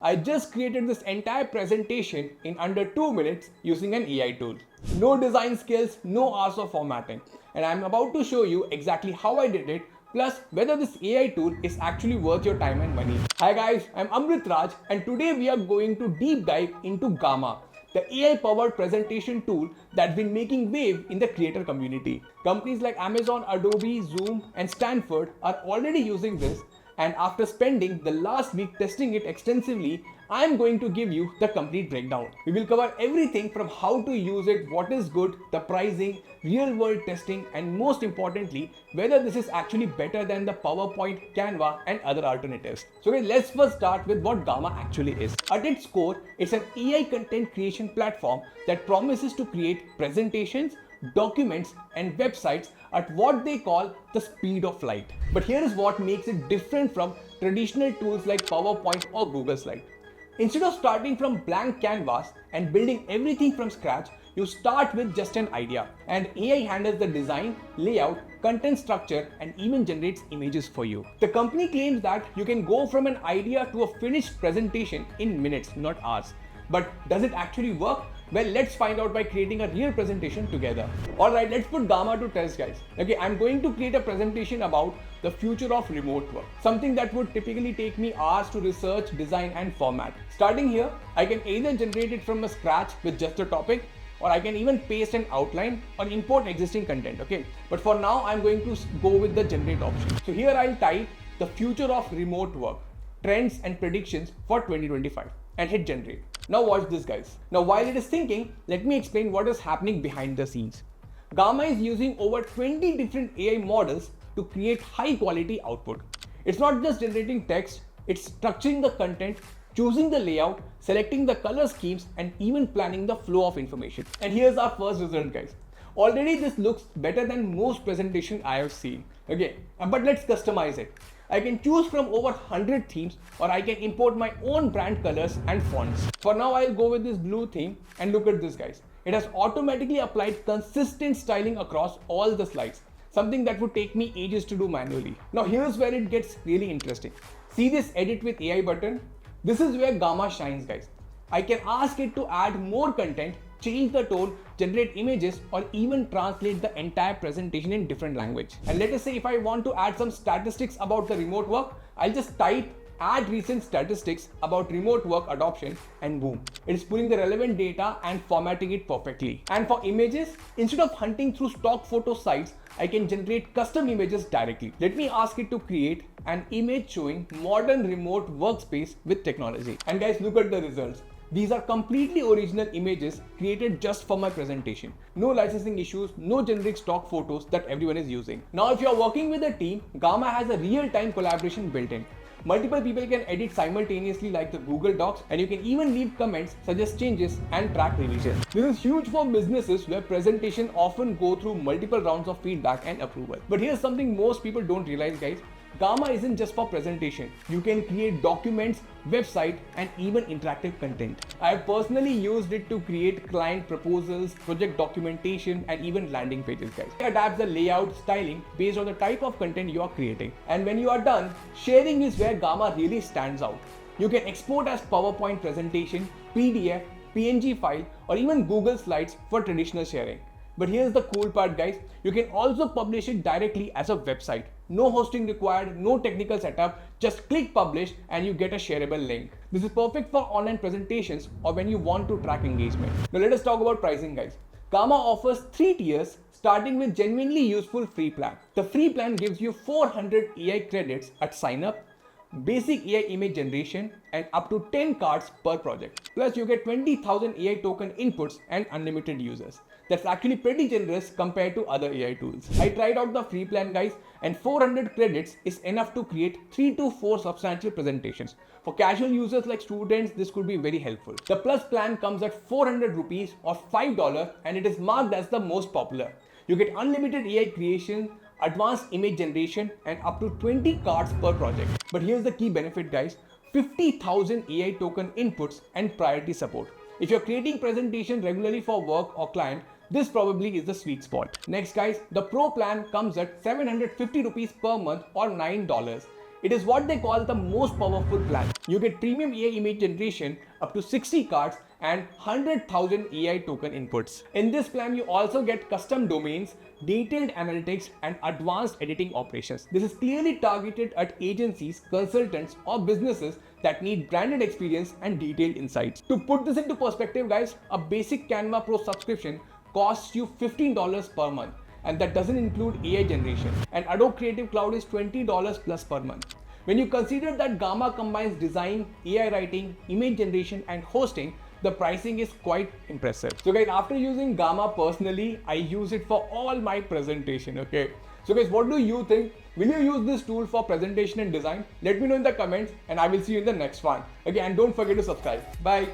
I just created this entire presentation in under 2 minutes using an AI tool. No design skills, no hours of formatting. And I'm about to show you exactly how I did it, plus whether this AI tool is actually worth your time and money. Hi guys, I'm Amrit Raj and today we are going to deep dive into Gamma, the AI powered presentation tool that's been making wave in the creator community. Companies like Amazon, Adobe, Zoom, and Stanford are already using this, and after spending the last week testing it extensively, I am going to give you the complete breakdown. We will cover everything from how to use it, what is good, the pricing, real world testing, and most importantly, whether this is actually better than the PowerPoint, Canva, and other alternatives. So let's first start with what Gamma actually is. At its core, it's an AI content creation platform that promises to create presentations, documents, and websites at what they call the speed of light. But here is what makes it different from traditional tools like PowerPoint or Google Slide. Instead of starting from blank canvas and building everything from scratch, you start with just an idea, and AI handles the design, layout, content structure, and even generates images for you. The company claims that you can go from an idea to a finished presentation in minutes, not hours. But does it actually work? Well, let's find out by creating a real presentation together. Alright, let's put Gamma to test, guys. Okay, I'm going to create a presentation about the future of remote work. Something that would typically take me hours to research, design, and format. Starting here, I can either generate it from a scratch with just a topic, or I can even paste an outline or import existing content, okay? But for now, I'm going to go with the generate option. So here I'll type the future of remote work, trends and predictions for 2025 and hit generate. Now watch this, guys. Now while it is thinking, let me explain what is happening behind the scenes. Gamma is using over 20 different AI models to create high quality output. It's not just generating text, it's structuring the content, choosing the layout, selecting the color schemes, and even planning the flow of information. And here's our first result, guys. Already this looks better than most presentations I have seen. Okay, but let's customize it. I can choose from over 100 themes, or I can import my own brand colors and fonts. For now, I'll go with this blue theme, and look at this, guys. It has automatically applied consistent styling across all the slides, something that would take me ages to do manually. Now here's where it gets really interesting. See this edit with AI button? This is where Gamma shines, guys. I can ask it to add more content, change the tone, generate images, or even translate the entire presentation in different language. And let us say if I want to add some statistics about the remote work, I'll just type add recent statistics about remote work adoption, and boom, it's pulling the relevant data and formatting it perfectly. And for images, instead of hunting through stock photo sites, I can generate custom images directly. Let me ask it to create an image showing modern remote workspace with technology. And guys, look at the results. These are completely original images created just for my presentation. No licensing issues, no generic stock photos that everyone is using. Now, if you're working with a team, Gamma has a real-time collaboration built in. Multiple people can edit simultaneously like the Google Docs, and you can even leave comments, suggest changes, and track revisions. This is huge for businesses where presentations often go through multiple rounds of feedback and approval. But here's something most people don't realize, guys. Gamma isn't just for presentation. You can create documents, website, and even interactive content. I have personally used it to create client proposals, project documentation, and even landing pages, guys. It adapts the layout, styling based on the type of content you are creating. And when you are done, sharing is where Gamma really stands out. You can export as PowerPoint presentation, PDF, PNG file, or even Google Slides for traditional sharing. But here's the cool part, guys. You can also publish it directly as a website. No hosting required, no technical setup, just click publish and you get a shareable link. This is perfect for online presentations or when you want to track engagement. Now let us talk about pricing, guys. Gamma offers 3 tiers, starting with genuinely useful free plan. The free plan gives you 400 AI credits at sign up, basic AI image generation, and up to 10 cards per project. Plus you get 20,000 AI token inputs and unlimited users. That's actually pretty generous compared to other AI tools. I tried out the free plan, guys, and 400 credits is enough to create 3 to 4 substantial presentations. For casual users like students, this could be very helpful. The plus plan comes at 400 rupees or $5, and it is marked as the most popular. You get unlimited AI creation, advanced image generation, and up to 20 cards per project. But here's the key benefit, guys. 50,000 AI token inputs and priority support. If you're creating presentation regularly for work or client, this probably is the sweet spot. Next, guys, the Pro plan comes at 750 rupees per month or $9. It is what they call the most powerful plan. You get premium AI image generation up to 60 cards and 100,000 AI token inputs. In this plan, you also get custom domains, detailed analytics, and advanced editing operations. This is clearly targeted at agencies, consultants, or businesses that need branded experience and detailed insights. To put this into perspective, guys, a basic Canva Pro subscription costs you $15 per month, and that doesn't include AI generation. And Adobe Creative Cloud is $20 plus per month. When you consider that Gamma combines design, AI writing, image generation, and hosting, the pricing is quite impressive. So guys, after using Gamma personally, I use it for all my presentation, okay? So guys, what do you think? Will you use this tool for presentation and design? Let me know in the comments, and I will see you in the next one. Okay, and don't forget to subscribe. Bye.